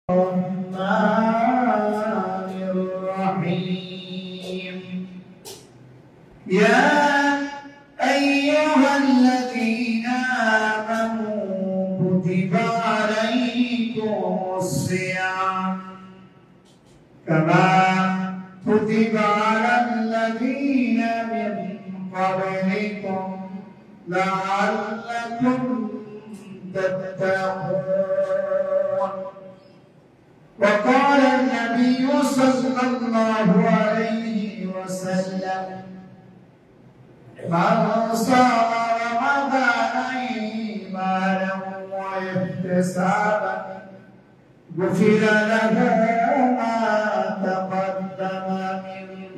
الرحمن الرحيم يا أيها الذين آمنوا كتب عليكم الصيام كما كتب على الذين من قبلكم لعلكم تتقون. وقال النبي صلى الله عليه وسلم من صام رمضان إيمانا واحتسابا غفر له ما تقدم من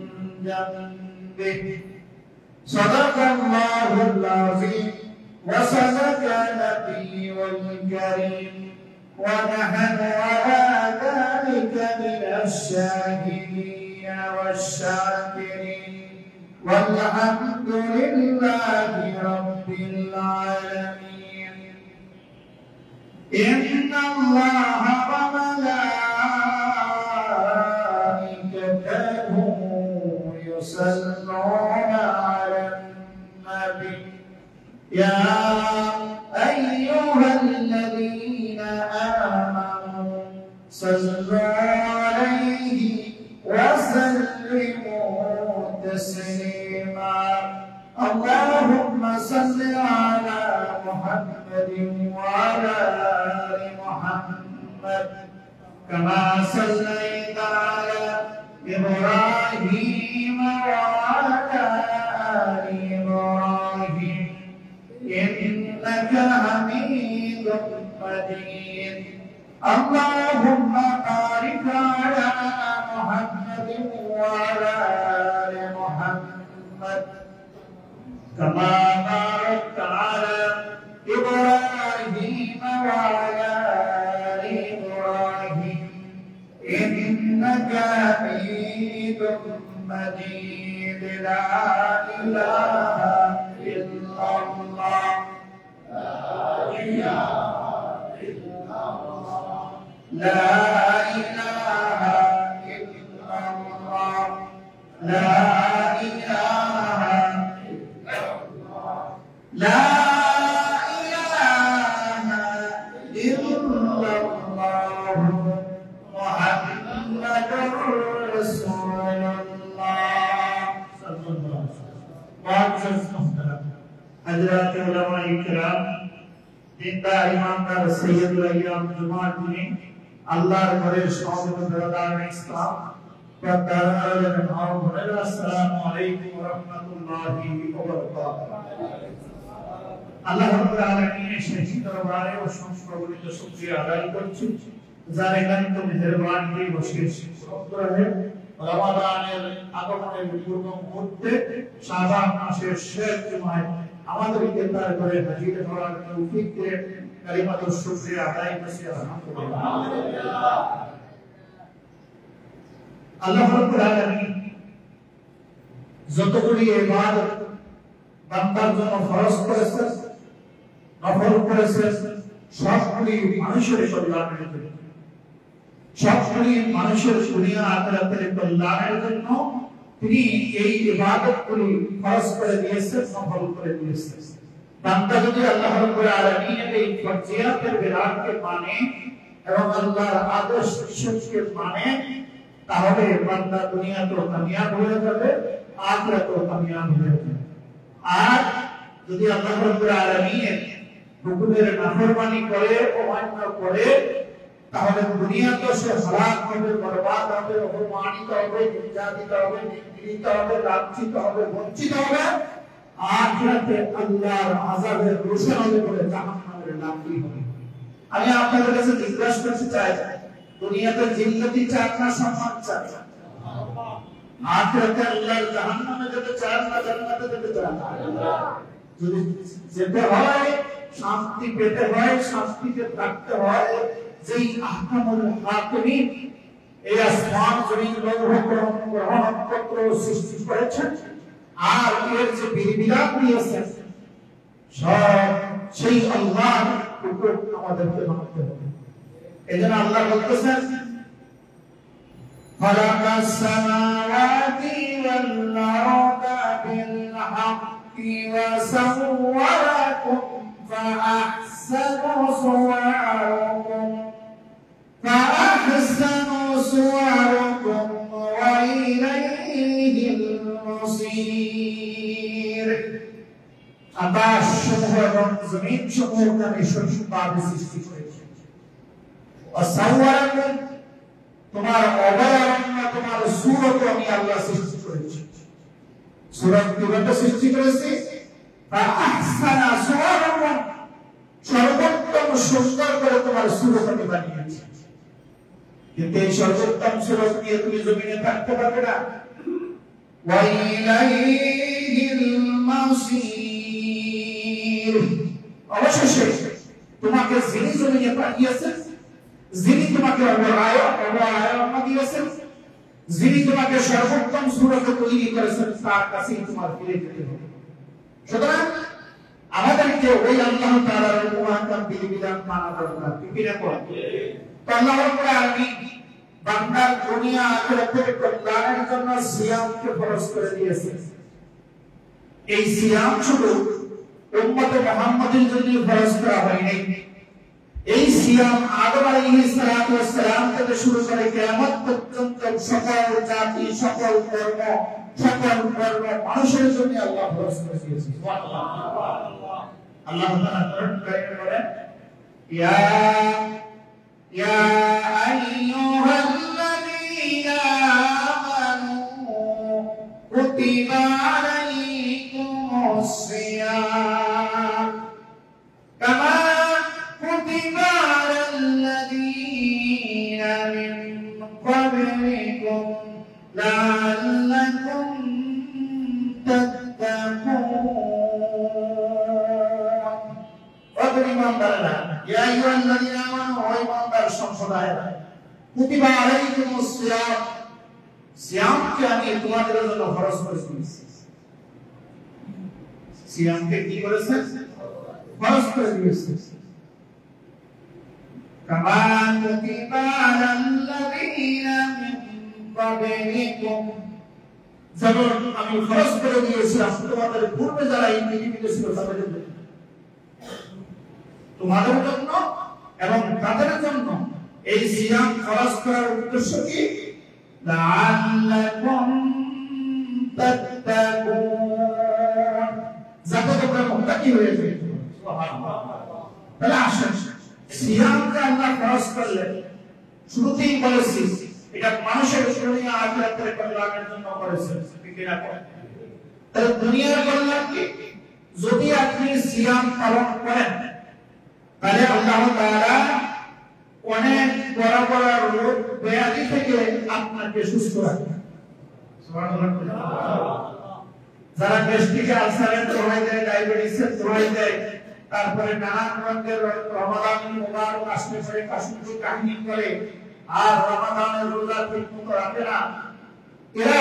ذنبه صدق الله العظيم وصدق نبيه الكريم ونحن على ذلك من الشاهدين والشاكرين والحمد لله رب العالمين. إن الله وملائكته يصلون على النبي يا أيها الذين آمنوا صلوا عليه وسلموا تسليما. اللهم صل على محمد وعلى آل محمد كما صليت على إبراهيم وعلى آل إبراهيم إنك حميد مجيد. اللهم بارك على محمد وعلى آل محمد كما باركت على إبراهيم وعلى آل إبراهيم إنك حميد مجيد. لا إله إلا الله لا إله إلا الله لا إله إلا الله لا إله إلا الله محمد رسول الله صلى الله عليه وسلم. حضرات علماء کرام দিনদার ইমানদার সৈয়দুল আইয়াম জুমার দিনে আল্লাহর ঘরে সমবেত বিরাদার ইসলাম পর্দার আড়ালে ভাই বোনেরা আসসালামু আলাইকুম ওয়া রাহমাতুল্লাহি ওয়া বারাকাতুহু। আল্লাহ রাব্বুল আলামিনের শেষ দরবারে অসংখ্য গণিত শুকরিয়া আদায় করছি যার একান্ত মেহেরবানি বসিয়েছে রহে রমাদানের আগমনের পূর্ব মুহূর্তে শাবান মাসের শেষ জুমায় আমাদেরকে তার ঘরে হাজির হওয়ার তৌফিক দিয়ে কালিমাতুশ শুকরিয়া আদায় করছি আলহামদুলিল্লাহ। আল্লাহ রাব্বুল আলামিন যতগুলি ইবাদত বান্দার জন্য ফরজ করেছেন নফল করেছেন সবগুলি মানুষের কল্যাণের জন্য সবগুলি মানুষের দুনিয়া আখিরাতের কল্যাণের জন্য তিনি এই ইবাদতগুলি ফরজ করে দিয়েছেন নফল করে দিয়েছেন। বান্দা যদি আল্লাহ রাব্বুল আলামিনের এই ফরজিয়াতের বিধানকে মানে এবং আল্লাহর আদেশ নিষেধকে মানে তাহলে বান্দা দুনিয়াতেও কামিয়াব হয়ে যাবে আখিরাতেও কামিয়াব হয়ে যাবে। আর যদি আল্লাহ রাব্বুল আলামিনের হুকুমের নাফরমানি করে অমান্য করে তাহলে দুনিয়াতেও সে হালাক হবে বরবাদ হবে অপমানিত হবে নির্যাতিত হবে নিপীড়িত হবে লাঞ্ছিত হবে বঞ্চিত হবে আখিরাতে আল্লাহর আযাবের রোশন হবে বলে জাহান্নামের লাকড়ি হবে। আমি আপনাদের কাছে জিজ্ঞাসা করতে চাই দুনিয়াতে জিন্নতি চান না সম্মান চান? আখিরাতে আল্লাহর জাহান্নামে যেতে চান না জান্নাতে যেতে চান? যদি যেতে হয় শান্তি পেতে হয় শান্তিতে থাকতে হয় যেই আহকামুল হাকিমিন এই আসমান জমিন লৌহ কলম গ্রহ নক্ষত্র সৃষ্টি করেছেন আর এর যে বিধিবিধান দিয়েছেন সব সেই আল্লাহর হুকুম আমাদেরকে মানতে হবে। এজন্য আল্লাহ বলতেছেন খালাকাস সামাওয়াতি ওয়াল আরদা বিল হাক্কি ওয়া সাওয়ারাকুম ফাআহসানু সুওয়ারাকুম ওয়া ইলাইহিল মাসীর। আকাশ সমূহ এবং জমিন সমূহ আমি সঠিকভাবে সৃষ্টি করেছি। ওয়াসাওয়ারাকুম, তোমার অবয়ব তোমার সূরত আমি আল্লাহ সৃষ্টি করেছি। সূরত কিভাবে সৃষ্টি করেছি? ফাআহসানা সুওয়ারাকুম, সর্বোত্তম সুন্দর করে তোমার সূরত আমি বানিয়েছি। কিন্তু এই সর্বোত্তম সূরত নিয়ে তুমি জমিনে থাকতে পারবে না। ওয়া ইলাইহিল মাসীর, অবশেষে তোমাকে যিনি জমিনে পাঠিয়েছেন, যিনি তোমাকে অবয়ব দিয়েছেন, যিনি তোমাকে সর্বোত্তম সূরতে তৈরি করেছেন, তার কাছেই তোমার ফিরে যেতে হবে। সুতরাং আমাদেরকে ওই আল্লাহ তাআলার মুআক্কাম বিধিবিধান মানা দরকার। ঠিক না? তো আল্লাহ রাব্বুল আলামিন বান্দার দুনিয়া আখিরাতের কল্যাণের জন্য সিয়ামকে ফরজ করে দিয়েছেন। এই সিয়াম শুধু উম্মতে মুহাম্মাদের জন্য ফরজ করা হয়নি। এই সিয়াম আদম আলাইহিস সালাতু ওয়াস সালাম থেকে শুরু করে কিয়ামত পর্যন্ত সকল জাতি, সকল ধর্ম, সকল বর্ণ মানুষের জন্য আল্লাহ ফরজ করে দিয়েছেন। সুবহানাল্লাহ। আল্লাহ তাআলা কোরআনে বলেন, ইয়া আইয়ুহাল্লাযীনা আমানু কুতিবা আলাইকুমুস সিয়াম কামা কুতিবা আলাল্লাযীনা মিন ক্বাবলিকুম লাআল্লাকুম তাত্তাকুন। ইয়া আইয়ুহাল্লাযীনা আমানু, ও ঈমানদার সম্প্রদায়, কুতিবা আলাইকুমুস সিয়াম, সিয়ামকে আমি তোমাদের জন্য ফরজ করেছি। সিয়ামকে কি করেছেন? ফরজ করে দিয়েছেন। কামা কুতিবা আলাল্লাযীনা মিন ক্বাবলিকুম, যেমন আমি ফরজ করে দিয়েছিলাম তোমাদের পূর্বে যারা এই পৃথিবীতে ছিল তাদের জন্য, তোমাদের জন্য এবং তাদের জন্য এই সিয়াম ফরজ করার উদ্দেশ্য কি? লাআল্লাকুম তাত্তাকুন, যাতে তোমরা মুত্তাকি হয়ে যাবে। সুবহানাল্লাহ। তাহলে আসেন, সিয়ামকে আল্লাহ ফরজ করলেন, শুরুতেই বলেছি এটা মানুষের দুনিয়া আখিরাতের কল্যাণের জন্য করেছেন। ঠিক না? তাহলে দুনিয়ার কল্যাণ কি? যদি আপনি সিয়াম পালন করেন তাহলে আল্লাহ তাআলা অনেক বড় বড় রোগ ব্যাধি থেকে আপনাকে সুস্থ রাখবেন। সুবহানাল্লাহ। যারা গ্যাস্ট্রিক আলসারের দোহাই দেয়, ডায়াবেটিসের দোহাই দেয়, তারপরে নানান রঙের রমাদান মুবারক আসলে পরে কাশির কাহিনী করে আর রমাদানের রোজা ঠিক মতো রাখে না, এরা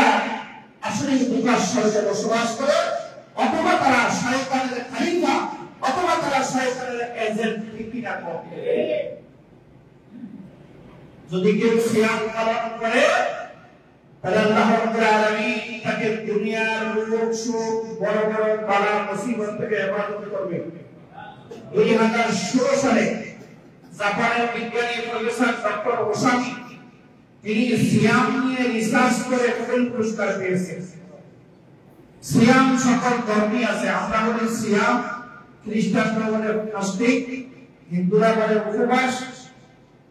আসলে বিকাশ শরীরে বসবাস করে, অথবা তারা শয়তানের খলিফা, অথবা তারা শয়তানের এজেন্ট। ঠিক না? যদি কেউ সিয়াম পালন করে তাহলে আল্লাহ রাব্বুল আলামিন তাকে দুনিয়ার রোগ শোক, বড় বড় বালা মুসিবত থেকে হেফাজত করবে। 2016 সালে জাপানের বিজ্ঞানী প্রফেসর ডক্টর ওসামি, তিনি সিয়াম নিয়ে রিসার্চ করে নোবেল পুরস্কার পেয়েছেন। সিয়াম সকল ধর্মই আছে। আমরা বলি সিয়াম, খ্রিস্টানরা বলে ফাস্টিং, হিন্দুরা বলে উপবাস,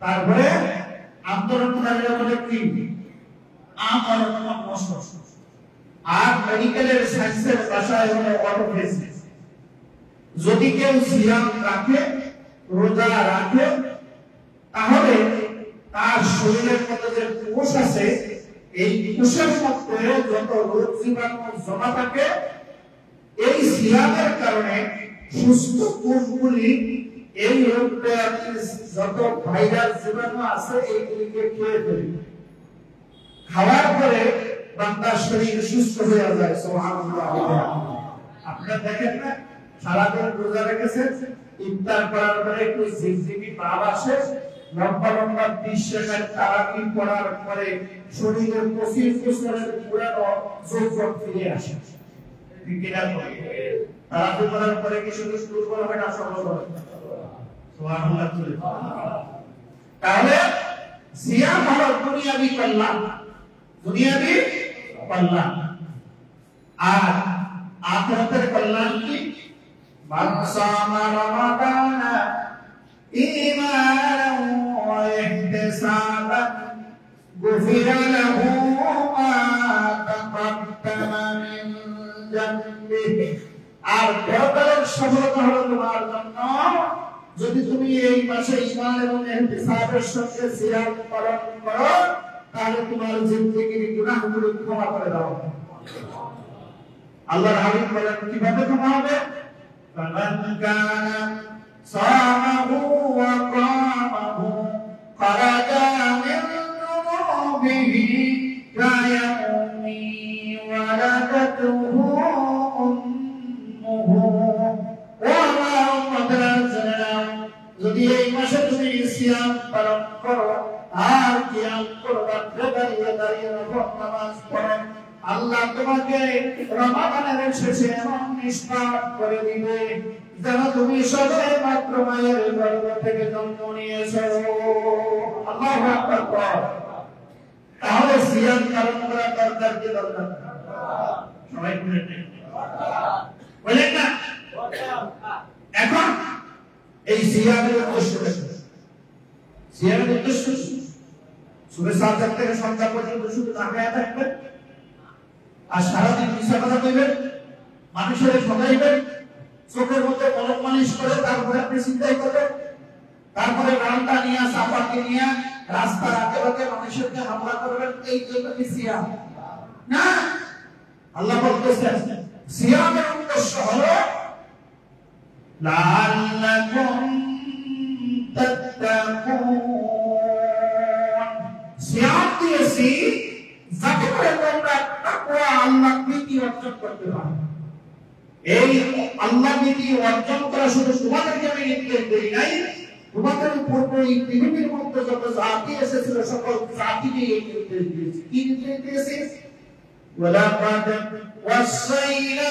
তারপরে আন্দোলনকারীরা বলে কি আমরণ নষ্ট, আর মেডিকেলের সায়েন্সের ভাষায় হলো অটোফেসিস। যদি কেউ সিয়াম রাখে, রোজা রাখে, তাহলে তার শরীরের মধ্যে যে কোষ আছে, এই কোষের মধ্যে যত রোগ জীবাণু জমা থাকে, এই সিয়ামের কারণে সুস্থ কোষগুলি এই রোগটা যত ভাইরাস জীবাণু আছে এইগুলিকে খেয়ে ফেলবে। খাওয়ার পরে বান্দার শরীর সুস্থ হয়ে যায়। সুবহানাল্লাহ। আপনারা দেখেন না, সারাদিন রোজা রেখেছেন, ইফতার করার পরে একটু ঝিমঝিমি ভাব আসে, লম্বা লম্বা 20 সেকেন্ড তারাবি পড়ার পরে শরীরের 25 বছরের পুরানো যৌবন ফিরে আসে। ঠিক কিনা? তারাবি পড়ার পরে কি শুধু দুর্বল হয় না, সবল হয়? সুবহানাল্লাহ। তাহলে সিয়াম হলো দুনিয়াবি কল্যাণ, দুনিয়াবি কল্যাণ। আর আখিরাতের কল্যাণ কি? মান সামা রমাদান ঈমানান ওয়া ইহতিসাবান গুফিরা লাহু মা তাকাদ্দামা মিন যামবিহি। আর পরকালের সফলতা হলো তোমার জন্য যদি তুমি এই মাসে ঈমান এবং ইহতিসাবের সঙ্গে সিয়াম পালন করো, তাহলে তোমার জিন্দেগীর গুনাহগুলো ক্ষমা করে দাও। আল্লাহর হাবিব বলেন কিভাবে ক্ষমা হবে? ফামান কানা সামাহু ওয়া কামাহু খারাজা মিন যুনুবিহি কায়াউমি ওয়ালাদাতুহু উম্মুহু ওয়া মা মাদরাজনা। যদি এই মাসে তুমি সিয়াম পালন করো আর কিয়াম করো, রাত্রে দাঁড়িয়ে দাঁড়িয়ে নফল নামাজ পড়ো, আল্লাহ তোমাকে রমাদানের শেষে এমন নিষ্পাপ করে দিবে যেন তুমি সবে মাত্র মায়ের গর্ভ থেকে জন্ম নিয়েছো। আল্লাহু আকবার। তাহলে সিয়াম পালন করা দরকার কি দরকার? সবাই বলেন না? এখন এই সিয়ামের উদ্দেশ্য, সিয়ামের উদ্দেশ্য সুবহ 7 থেকে সন্ধ্যা পর্যন্ত শুধু তাকায়া থাকবেন আর সারাদিন মিশা কথা কইবেন, মানুষের ঠকাইবেন, চোখের মধ্যে কলম মালিশ করে তারপরে আপনি চিন্তাই করবেন, তারপরে রান্না নিয়ে চাপাতি নিয়ে রাস্তার আশেপাশে মানুষেরকে হামলা করবেন, এই জন্য কি সিয়াম? না, আল্লাহ বলতেছেন সিয়ামের উদ্দেশ্য হলো লাআল্লাকুম তাত্তাকুন। সিয়াম দিয়েছি যাতে করে তোমরা তাকওয়া, আল্লাহর ভীতি অর্জন করতে পারো। এই আল্লাহর ভীতি অর্জন করা শুধু তোমাদেরকে আমি নির্দেশ দেই নাই, তোমাদের পূর্ব এই পৃথিবীর মধ্যে যত জাতি এসেছিল সকল জাতিকে এই নির্দেশ দিয়েছি। কি নির্দেশ দিয়েছি? ওয়ালাকাদ ওয়াসাইনা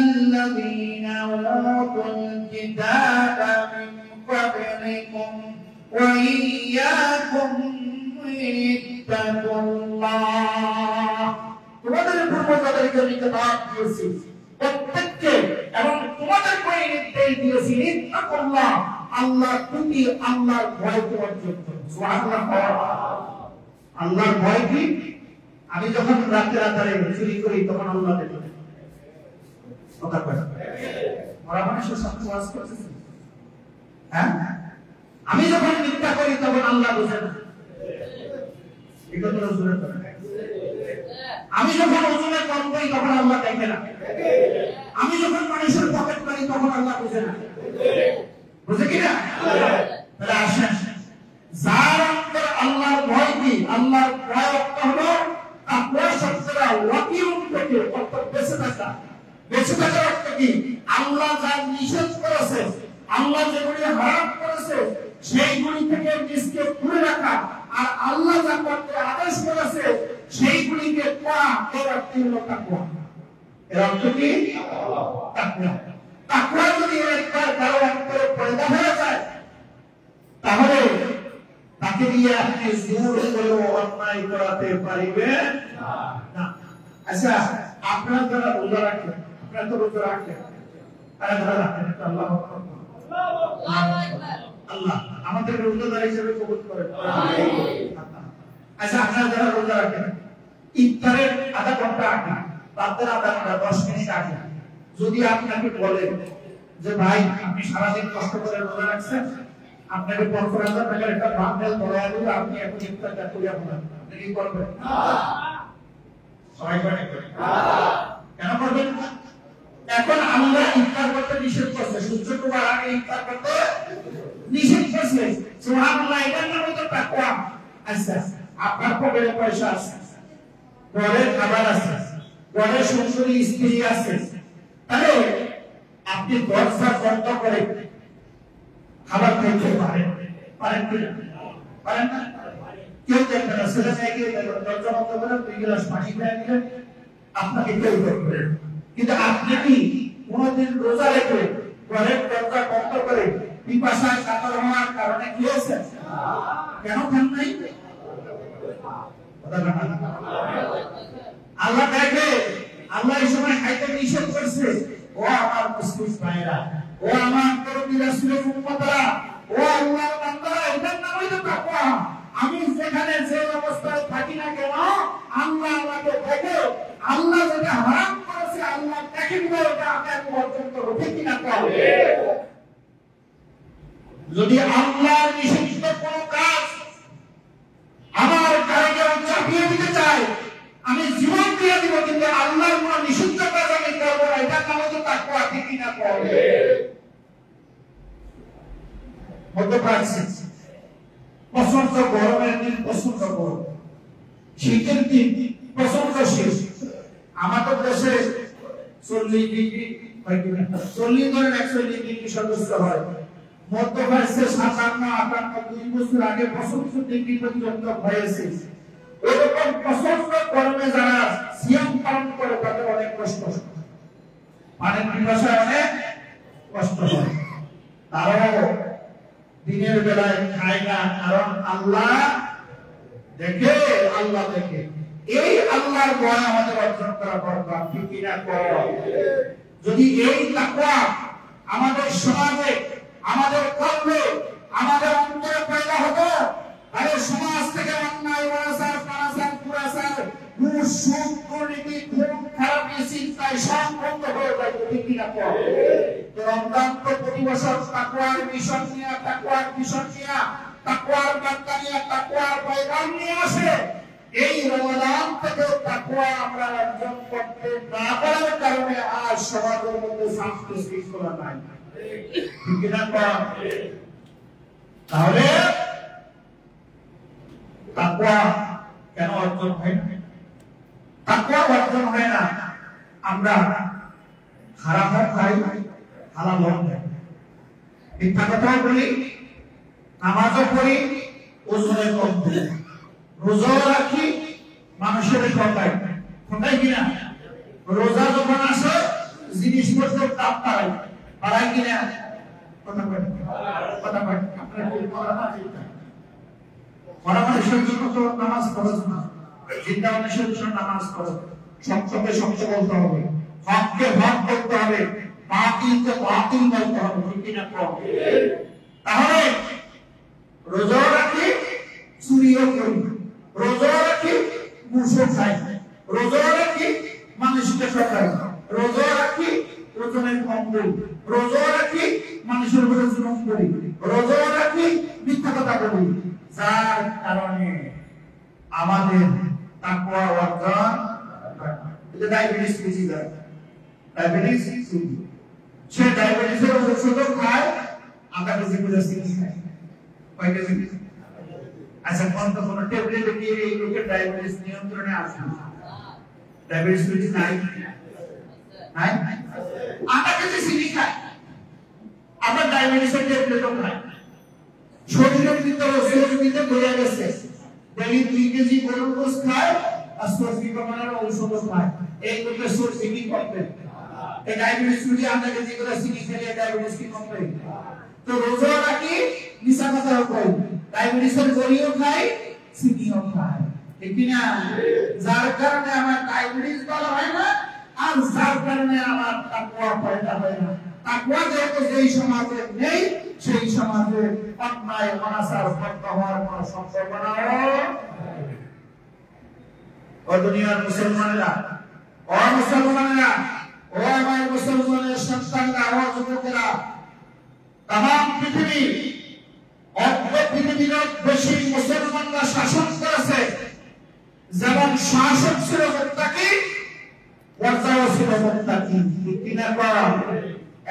আল্লাযীনা উতুল কিতাবা মিন ক্বাবলিকুম ওয়া ইয়্যাকুম ইত্তাকুল্লাহ। তোমাদের পূর্বজদেরকে আমি কিতাব দিয়েছি প্রত্যেককে, এবং তোমাদেরকে নির্দেশ দিয়েছি ইত্তাকুল্লাহ, আল্লাহর প্রতি আল্লাহর ভয়কে অর্জন করো। সুবহানাল্লাহ। আল্লাহর ভয় কি? আমি যখন রাতে রাতে চুরি করি তখন আল্লাহ দেখে কথা কয় ওরা মানুষের সাথে ওয়াজ করতেছে, হ্যাঁ? আমি যখন মিথ্যা করি তখন আল্লাহ বুঝে না, এটা তো জোরে করে। আমি যখন ওজনে কম করি তখন আল্লাহ দেখে না, আমি যখন মানুষের পকেট করি তখন আল্লাহ বুঝে না, বুঝে কিনা? তাহলে আসেন, যার অন্তরে আল্লাহর ভয় কি? আল্লাহর ভয় অর্থ হলো তাকওয়া শব্দটা ওয়াকিউন থেকে অর্থাৎ বেঁচে থাকা। বেঁচে থাকার অর্থ কি? আল্লাহ যা নিষেধ করেছে, আল্লাহ যেগুলি হারাম করেছে সেইগুলি থেকে নিজকে দূরে রাখা, আর আল্লাহ যা করতে আদেশ করেছে সেইগুলিকে করা, এর অর্থ হলো তাকওয়া। এর অর্থ কি? তাকওয়া। তাকওয়া যদি একবার কারো অন্তরে পয়দা হয়ে যায় তাহলে তাকে দিয়ে আপনি জোর করে অন্যায় করাতে পারিবেন না। আচ্ছা, আপনারা যারা রোজা রাখেন, আপনারা তো রোজা রাখেন, তারা যারা রাখেন আল্লাহ আল্লাহ আমাদের রোজাদার হিসেবে কবুল করেন। আচ্ছা, আপনারা যারা রোজা রাখেন ইফতারের আধা ঘন্টা আগে, রাতের আধা ঘন্টা 10 মিনিট আগে যদি আপনাকে বলেন যে ভাই আপনি সারাদিন কষ্ট করে রোজা রাখছেন, আপনাকে 50,000 টাকার একটা বান্ডেল ধরায় দিলে আপনি এখন ইফতারটা করে আপনার, আপনি কি করবেন? সবাই করে কেন করবেন? এখন আমরা ইফতার করতে নিষেধ করছে, সূর্য ডোবার আগে ইফতার করতে নিষেধ করছে। সুবহানাল্লাহ, এটার নাম তো তাকওয়া। আচ্ছা, আপনার পকেটে পয়সা আছে, ঘরে খাবার আছে, ঘরে সুন্দরী স্ত্রী আছে, তাহলে আপনি দরজা বন্ধ করে খাবার খেতে পারেন না? কেউ দেখবে না, ছেলে মেয়েকে দরজা বন্ধ করে 2 গ্লাস পানি খেয়ে নিলেন, আপনাকে কেউ দেখবে। কিন্তু আপনি কি কোনদিন রোজা রেখে ঘরের দরজা বন্ধ করে পিপাসায় কাতর হওয়ার কারণে খেয়েছেন? কেন খান নাই? আল্লাহ দেখে, আল্লাহ এই সময় খাইতে নিষেধ করছে। ও আমার মুসলিম ভাইরা, ও আমার নবী রাসূলের উম্মতরা, ও আল্লাহর বান্দারা, এটার নাম হলো তাকওয়া। আমি যেখানে যে অবস্থায় থাকি না কেন, আল্লাহ আমাকে দেখে। আল্লাহ যেটা হারাম করেছে আল্লাহ দেখে দিবে, এটা আপনার বর্জন করবে, ঠিক কিনা? যদি আল্লাহর নিষিদ্ধ কোনো কাজ আমার কারণে চাপিয়ে দিতে চায়, আমি জীবন দিয়ে দিব, কিন্তু আল্লাহর কোনো নিষিদ্ধ কাজ আমি করব না, এটা নাম হলো তাকওয়া, ঠিক কিনা? মধ্যপ্রাচ্যে প্রচন্ড গরমের দিন, প্রচন্ড গরম, শীতের দিন প্রচন্ড শীত। আমাদের দেশে 40 ডিগ্রি হয় কিনা, 40 ধরেন 140 ডিগ্রি সদস্য হয়। মধ্যপ্রাচ্যে 57-58 2 বছর আগে 65 ডিগ্রি পর্যন্ত হয়েছে। এরকম প্রচন্ড গরমে যারা সিয়াম পালন করে তাদের অনেক কষ্ট হয়, পানির পিপাসায় অনেক কষ্ট হয়। তারাও দিনের বেলায় খায় না, কারণ আল্লাহ দেখে, আল্লাহ দেখে। এই আল্লাহর ভয় আমাদের অর্জন করা দরকার, ঠিক কিনা? যদি এই তাকওয়া আমাদের সমাজে, আমাদের কর্মে, আমাদের অন্তরে পয়দা হতো, তাহলে সমাজ থেকে অন্যায়, অনাচার, পানাচার, দুরাচার, ঘুষ, সুদ, দুর্নীতি, খুন, খারাপি, চিন্তায় সব বন্ধ হয়ে যাবে, ঠিক কিনা? রমজান তো প্রতি বছর তাকওয়ার মিশন নিয়ে, তাকওয়ার মিশন নিয়ে, তাকওয়ার বার্তা নিয়ে, তাকওয়ার পয়গাম নিয়ে আসে। এই রমজান থেকে তাকওয়া আমরা অর্জন করতে না পারার কারণে আজ সমাজের মধ্যে শান্তি শৃঙ্খলা নাই, ঠিক কিনা? তাহলে তাকওয়া কেন অর্জন হয় না? তাকওয়া অর্জন হয় না, আমরা হারামও খাই, হালালও খাই, মিথ্যা কথাও বলি, নামাজও পড়ি, ওজনে কম দিই, রোজাও রাখি, মানুষের ঠকাই কিনা? রোজা যখন আসে জিনিসপত্রের দাম বাড়ায় কিনা? মানুষের জন্য তো নামাজ ফরজ না, জিন্দা মানুষের জন্য নামাজ ফরজ। সবচেয়ে সত্য বলতে হবে, হককে হক বলতে হবে, বাতিলকে বাতিল বলতে হবে, ঠিক কিনা? তাহলে রোজা রাখি, চুরিও করি, রোজা রাখি, ঘুষও খাই, রোজা রাখি, মানুষকে ঠকাই, রোজা রাখি, ওজনের কম করি, রোজা রাখি, মানুষের উপরে জুলুম করি, রোজা রাখি, মিথ্যা কথা বলি, যার কারণে আমাদের তাকওয়া অর্জন ডায়াবেটিস বেশি যায়। ডায়াবেটিস সে ডায়াবেটিসের ওষুধ খায়, আমরা বেশি করে চিনি খাই, কয় কেজি? আচ্ছা, কোন ট্যাবলেট দিয়ে এই লোকের ডায়াবেটিস নিয়ন্ত্রণে আসে? ডায়াবেটিস বেশি নাই, নাই, আমরা বেশি চিনি খাই, আমরা ডায়াবেটিসের ট্যাবলেটও খাই। শরীরের ভিতরে চর্বিতে ভরে গেছে, ডেইলি 2 কেজি গরুর গোশ খায় আর চর্বি কমানোর ঔষধও খায়। এই লোকের চর্বি কি কমবে? এই ডায়াবেটিস যদি আমরা কেজি করে চিনি খেলে ডায়াবেটিস কি কমবে? তো রোজা রাখি, মিছা কথাও কই, ডায়াবেটিসের গড়িও খাই, চিনিও খাই, ঠিক কিনা? যার কারণে আমার ডায়াবেটিস ভালো হয় না, আর যার কারণে আমার তাকওয়া পয়দা হয় না। তাকওয়া যেহেতু যেই সমাজে নেই, সেই সমাজে অন্যায়, অনাচার, বন্ধ হওয়ার কোনো সম্ভাবনা নেই। ও দুনিয়ার মুসলমানেরা, ও মুসলমানেরা, ও আমার মুসলমানের সন্তানরা, ও যুবকেরা, তাম পৃথিবী, অর্ধ পৃথিবীর বেশি মুসলমানরা শাসন করেছে। যেমন শাসক ছিল মুত্তাকি, পর্যায়ও ছিল মুত্তাকি, ঠিক কিনা?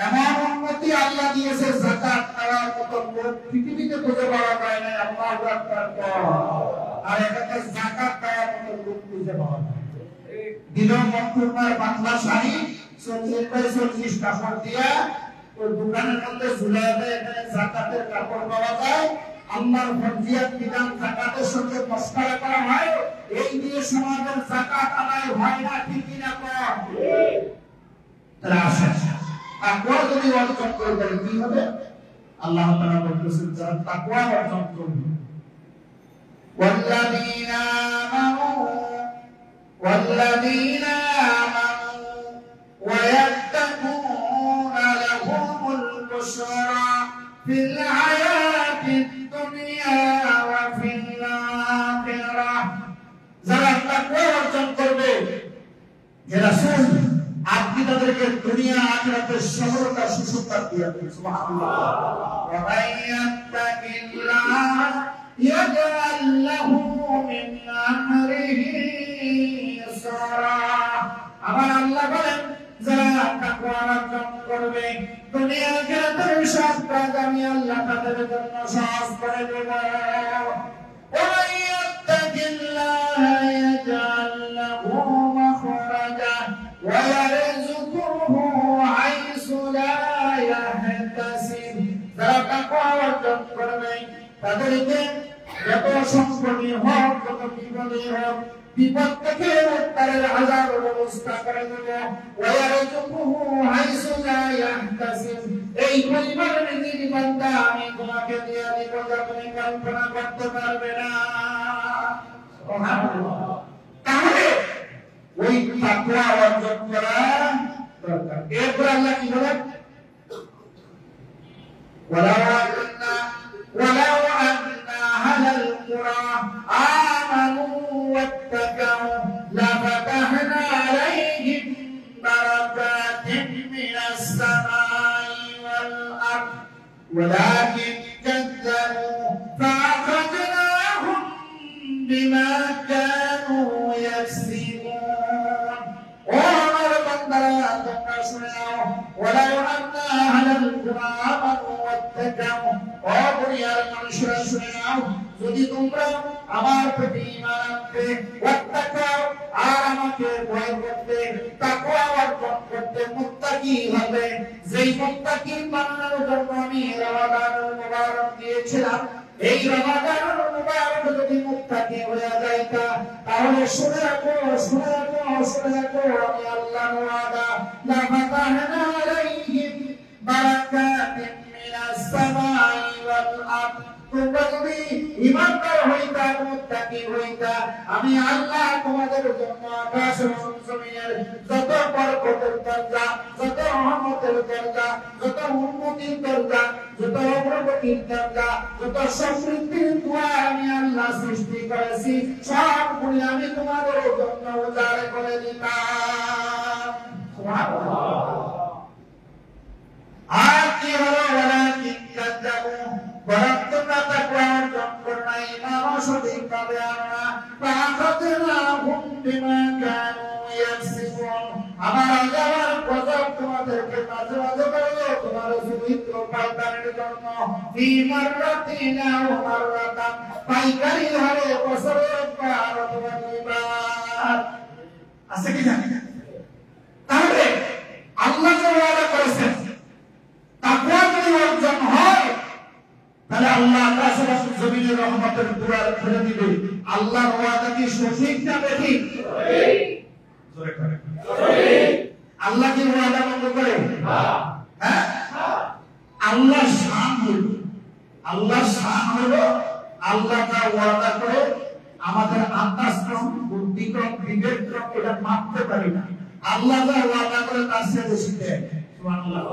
এমন উন্নতি আল্লাহ দিয়েছে, যাকাত দেওয়ার মতো লোক পৃথিবীতে খুঁজে পাওয়া যায় না। আল্লাহু আকবার। আর এখানে যাকাত দেওয়ার মতো লোক খুঁজে পাওয়া যায়। দিল মন্তুরমার বাংলা শাড়ি 40 বাই 40 কাপড় দিয়া ওই দোকানের মধ্যে ঝুলাতে এখানে যাকাতের কাপড় পাওয়া যায়, আল্লাহর ফরজিয়াত বিধান যাকাতের সঙ্গে মশকরা করা হয়, এই দিয়ে সমাজের যাকাত আদায় হয় না, ঠিক কি না? তাহলে আসেন তাকওয়া যদি অর্জন করে তাহলে কি হবে? আল্লাহ তাআলা বলতেছেন যারা তাকওয়া অর্জন করবে, ওয়াল্লাযীনা আমানু ওয়া ইয়াত্তাকুনা লাহুমুল বুশরা ফিল হায়াতিদ দুনিয়া ওয়া ফিল আখিরাহ। যারা তাকওয়া অর্জন করবে, যে রাসূল আপনি তাদেরকে দুনিয়া আখিরাতের সফলতা সুসংবাদ দিয়ে দিন। সুবহানাল্লাহ। ওয়া মাইয়াত্তাকিল্লাহ ইয়াজআল লাহু মিন আমরিহি ইসরা। আমার আল্লাহ বলেন যারা তাকওয়া অর্জন করবে, দুনিয়া আখিরাতের সব কাজ আমি আল্লাহ তাদের জন্য সহজ করে দেব। ওয়া মাইয়াত্তাকিল্লাহ ইয়াজআল লাহু মাখরাজা ওয়া ইয়ারযুকুহু হাইসু লা ইয়াহতাসিব। যারা তাকওয়া অর্জন করবে তাদেরকে যত সংকটই হোক, যত বিপদই হোক, বিপদ থেকে উদ্ধারের হাজার ব্যবস্থা করে দেব। ওয়া ইয়ারযুকুহু হাইসু লা ইয়াহতাসিব। এই পরিমাণ রিজিক বান্দা আমি তোমাকে দিয়ে দিব যা তুমি কল্পনা করতে পারবে না। সুবহানাল্লাহ। তাহলে ওই তাকওয়া অর্জন করা দরকার। এরপর আল্লাহ কি বলেন? ওয়ালাউ আন্না আহলাল কুরা আমানু ওয়াত্তাকাউ লাফাতাহনা আলাইহিম বারাকাতিন মিনাস সামাই ওয়াল আরদ ওয়ালাকিন কাযযাবু ফাআখাযনাহুম বিমা কানু ইয়াকসিবুন। ও আমার বান্দারা, তোমরা শুনে নাও, ওয়ালাউ আন্না আহলাল কুরা আমানু ওয়াত্তাকাউ, ও দুনিয়ার মানুষরা শুনে নাও, যদি তোমরা আমার প্রতি ঈমান আনতে, ওয়াত্তাকাউ আর আমাকে ভয় করতে, তাকওয়া অর্জন করতে, মুত্তাকি হবে, যেই মুত্তাকি বানানোর জন্য আমি রমাদানুল মুবারক দিয়েছিলাম, এই রমাদানুল মুবারক যদি মুত্তাকি হয়ে যাইতা, তাহলে শুনে রাখো, শুনে রাখো, শুনে রাখো, আমি আল্লাহর ওয়াদা, লা ফাতাহনা আলাইহিম বারাকাতিন মিনাস সামাই ওয়াল আরদ। তোমরা যদি ঈমানদার হইতা, মুত্তাকি হইতা, আমি আল্লাহ তোমাদের জন্য আকাশ এবং জমিনের যত বরকতের দরজা, যত রহমতের দরজা, যত উন্নতির দরজা, যত অগ্রগতির দরজা, যত সমৃদ্ধির দুয়ার আমি আল্লাহ সৃষ্টি করেছি, সবগুলি আমি তোমাদের জন্য উজাড় করে দিতাম। সুবহানাল্লাহ। আর কি হলো? ওয়ালাকিন কাযযাবু, বরং তোমরা তাকওয়া অর্জন করো না, ঈমান সঠিকভাবে আনো না। ফাআখাযনাহুম বিমা কানু ইয়াকসিবুন। আমার আল্লাহর গজব তোমাদেরকে মাঝে মাঝে করলো তোমার চরিত্র পাল্টানোর জন্য। ফি মাররাতিন আও মাররাতান, পাইকারি হারে বছরে একবার অথবা দুইবার। আছে কি জানি? তাহলে আল্লাহ যে ওয়াদা করেছেন তাকওয়া যদি অর্জন হয়, তাহলে আল্লাহ আকাশ এবং জমিনের রহমতের দুয়ার খুলে দিবে। আল্লাহর ওয়াদা কি সঠিক না বেঠিক? সঠিক। জোরে করে সঠিক। আল্লাহ কি ওয়াদা ভঙ্গ করে? হ্যাঁ। আল্লাহ শান হলো, আল্লাহ শান হলো, আল্লাহ যা ওয়াদা করে আমাদের আন্দাজক্রম, বুদ্ধিক্রম, বিবেকক্রম এটা মাপতে পারি না। আল্লাহ যা ওয়াদা করে তার চেয়ে বেশি দেয়। সুবহানাল্লাহ।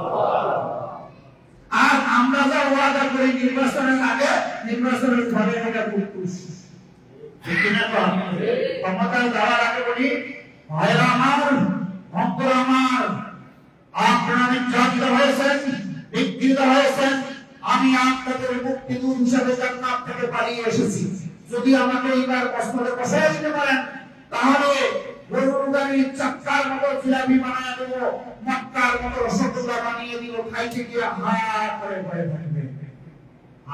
আর আমরা যা ওয়াদা করি নির্বাচনের আগে, নির্বাচনের পরে এটা কুটকুস, ঠিক না? ক্ষমতায় যাওয়ার আগে বলি, ভাইরা আমার, ভক্তর আমার, আপনারা নির্যাতিত হয়েছেন, বিকৃত হয়েছেন, আমি আপনাদের মুক্তি দূত হিসাবে জান্নাত থেকে পালিয়ে এসেছি। যদি আমাকে এইবার কষ্টে বসাই দিতে পারেন, তাহলে গরুর গাড়ির চাক্কার মতো জিলাপি বানায় দেবো, মক্কার মতো রসগোল্লা বানিয়ে দিব, খাইতে গিয়ে হা করে ভয় থাকবে।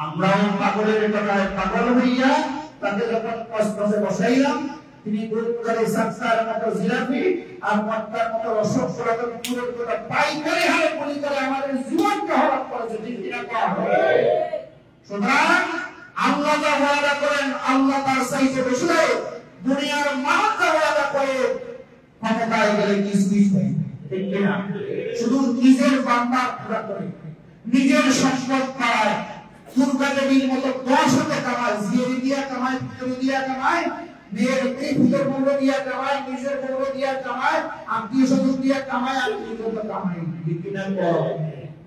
আমরাও পাগলের কথায় পাগল হইয়া তাকে যখন কষ্টে বসাইলাম, তিনি দুধকারী সাকসার মতো জিলাপি আর মটকার মতো রসক ফলাদের পুরোর কথা পাইকারি হারে বলি করে আমাদের জীবনকে হরপ করেছে, ঠিক কিনা কম। সুতরাং আল্লাহ যা ওয়াদা করেন আল্লাহ তার চাইতে বেশি দেয়, দুনিয়ার মানুষ যা ওয়াদা করে ক্ষমতায় গেলে কিছুই হয়, ঠিক কিনা। শুধু নিজের বান্দা পুরা করে, নিজের সম্পদ পায়, দুর্গা দেবীর মতো 10 হাতে কামায়, জিয়ে দিয়া কামায়, ভিতরে দিয়া কামায়, মেয়ের ভিতর মূল্য দিয়া কামায়, নিজের মূল্য দিয়া কামায়, আত্মীয় স্বজন দিয়া কামায়, আর নিজের তো কামায়, ঠিক কিনা বড়।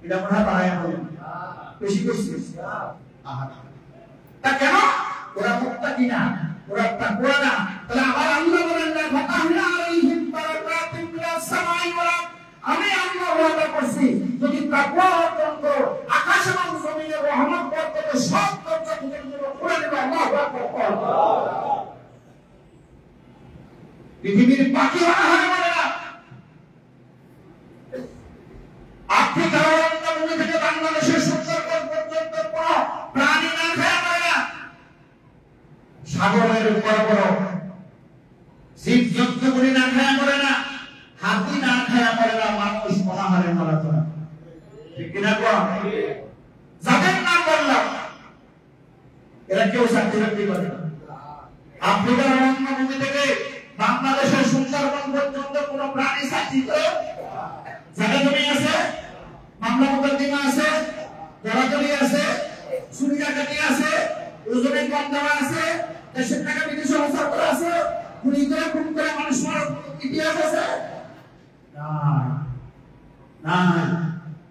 এটা মনে হয় বাড়ায় বলেন বেশি করছিস। তা কেন? ওরা মুত্তাকি না, ওরা তাকওয়া না। তাহলে আবার আল্লাহ বলেন না ফাতাহনা আলাইহিম বারাকাতিন মিনাস সামাই ওয়াল আরদ, আমি আল্লাহ ওয়াদা করছি যদি তাকওয়া অর্জন করো আকাশ এবং জমিনের রহমত বরকত সব দরজা তোমাদের জন্য খুলে দেব। আল্লাহু আকবার। পৃথিবীর বাকি হয় না, আফ্রিকার অরণ্যভূমি থেকে বাংলাদেশের সুন্দরবন পর্যন্ত কোনো প্রাণী না খেয়ে মরে না, সাগরের বড় বড় জীব জন্তুগুলি না খেয়ে মরে না, হাতি না খেয়ে মরে না, মানুষ মহাহারে মারা যায়, ঠিক কিনা গো? যাদের নাম বললাম এরা কেউ চাকরি বাকরি করে না। আফ্রিকার অরণ্যভূমি থেকে বাংলাদেশের সুন্দরবন পর্যন্ত কোনো প্রাণী চাকরি করে? জায়গা জমি আছে, মামলা মোকদ্দমা আছে, জলাজলি আছে, সুরিয়াকাটি আছে, ওজনে কম দেওয়া আছে, দেশের টাকা বিদেশে হস্তান্তর করা আছে, গুলি করে খুন করে মানুষ মারার ইতিহাস আছে? না,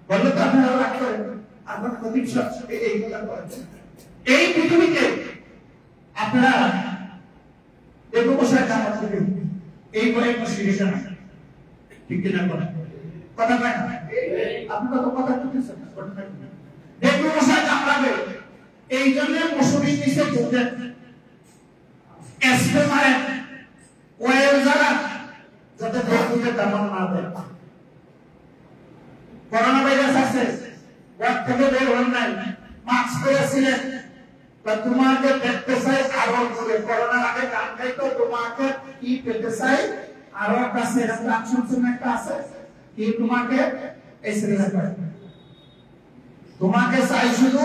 বললে তো আপনারা রাগ করেন। আপনার খতিব সাহেব এই কথা বলেছেন। এই পৃথিবীতে আপনারা দেখো বসায় কাম আছে, এই বলে মুশরিক আছে, ঠিক কিনা বলেন? কথা কয় না, আপনারা তো কথা বলতেছেন না, দেখো বসায় কাম লাগে। এই জন্য মুশরিক নিচে ঢুকে এসে মারে ওয়েল জায়গা যাতে দেখতে তেমন না দেয়। করোনা ভাইরাস আছে, ওয়ার্ড থেকে বের হন নাই, মাস্ক পরেছিলেন, তোমাকে দেখতে চাই আরো করে। করোনার আগে গান গাইতো তোমাকে কি পেতে চাই আরো কাছে, গান শুনছেন একটা আছে কি তোমাকে এই শ্রীলঙ্কা তোমাকে চাই শুধু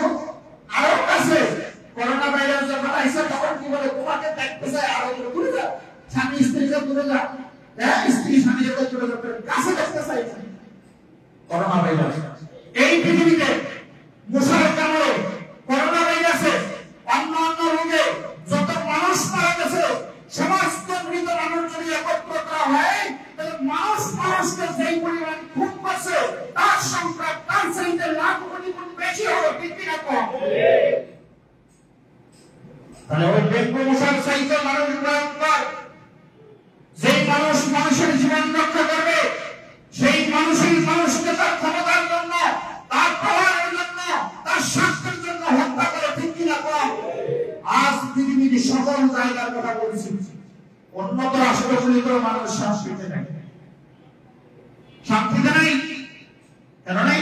আরো কাছে। করোনা ভাইরাস যখন আইছে তখন কি বলে তোমাকে দেখতে চাই আরো করে, দূরে যাও, স্বামী স্ত্রীকে দূরে যাও, হ্যাঁ স্ত্রী স্বামীকে দূরে যাও, কাছে দেখতে চাই। করোনা ভাইরাস এই পৃথিবীতে মশার কামড়ে, করোনা ভাইরাসে, অন্যান্য রোগে যত মানুষ মারা গেছে, সমস্ত মৃত মানুষ যদি একত্র করা হয় তাহলে মানুষ মানুষকে যেই পরিমাণ খুন করছে তার সংখ্যা তার চাইতে লাখ কোটি গুণ বেশি হবে, ঠিক কিনা কম? তাহলে ওই ডেঙ্গু মশার চাইতে মানুষ ভয়ঙ্কর। যেই মানুষ মানুষের জীবন রক্ষা করবে সেই মানুষই মানুষকে তার ক্ষমতার জন্য, তার পাওয়ারের জন্য, তার স্বার্থের জন্য হত্যা করে, ঠিক কিনা কম? আজ পৃথিবীর সকল জায়গার কথা বলছি, উন্নত রাষ্ট্রগুলিতেও মানুষ শান্তিতে নেই, শান্তিতে নেই। কেন নেই?